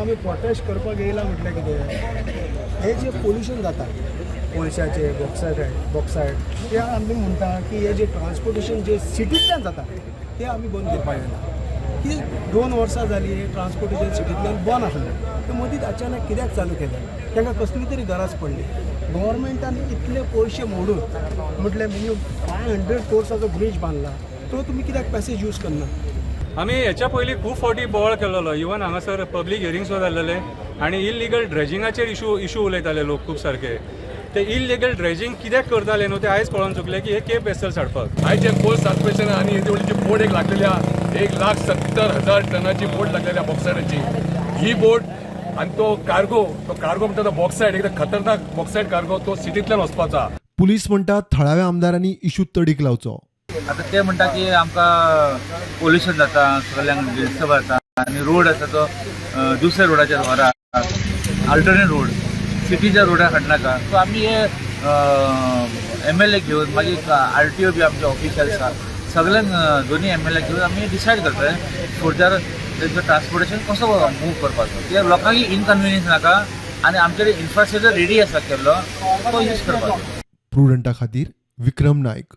आम्ही प्रोटेस्ट करपाक येयला म्हटल्यार कितें हे जे पोल्युशन जाता कोळशाचे बॉक्सायड ते आमी म्हणटा की हे जे ट्रान्सपोर्टेशन जे सिटींतल्यान जाता ते आमी बंद करपाक जायना की 2 वर्सां जाली हे ट्रान्सपोर्टेशन सिटींतल्यान बंद आसलें तर मदींच अचानक कित्याक चालू केलें तांकां कसली तरी गरज पडली गव्हर्मेंटान इतले पयशे मोडून म्हटल्यार मिनिमम 500 कोर्साचो ब्रिज बांदला तो तुमी कित्याक पॅसेज यूज करना आम्ही याच्या पयलीं खूब फावटी बोवाळ केलेलो इवन हांगासर पब्लीक हियरिंग्स जाल्लेले आनी इल्लिगल ड्रेजिंगाचेर इशू उलयताले लोक खूब सारके ते इल्लिगल ड्रेजिंग कित्याक करताले न्हू ते आयज कळोन चुकले की हे केप वेसल हाडपाक आयज जे कोर्स कॉर्पोरेशन आनी येदी व्हडली बोट एक लागलेल्या 1,70,000 टनाची बोट लागलेल्या बॉक्सायडाची ही बोट आनी तो कार्गो म्हणटा तो बॉक्सायड एकदम खतरनाक बॉक्सायड कार्गो तो सिटींतल्यान वचपाचा. पुलीस म्हणटात थळाव्या आमदारांनी इशू तडीक लावचो. आता ते म्हणटा की आमकां पोल्युशन जाता सगळ्यांक डिस्टर्ब जाता आनी रोड आसा तो दुसऱ्या रोडाचेर व्हरा अल्टरनेट रोड सिटीच्या रोडार हाडनाका सो आमी हे MLA घेवन मागीर RTO बी आमचे ऑफिशियल्स आसा सगळ्यांक दोनी MLA घेवन आमी डिसायड करतले फुडच्यार तेंचो ट्रान्सपोर्टेशन कसो मूव करपाचो कित्याक लोकांक इनकन्विनियन्स नाका आनी आमचे इन्फ्रास्ट्रक्चर रेडी आसा केल्लो तो यूज करपाचो. प्रुडंटा खातीर विक्रम नायक.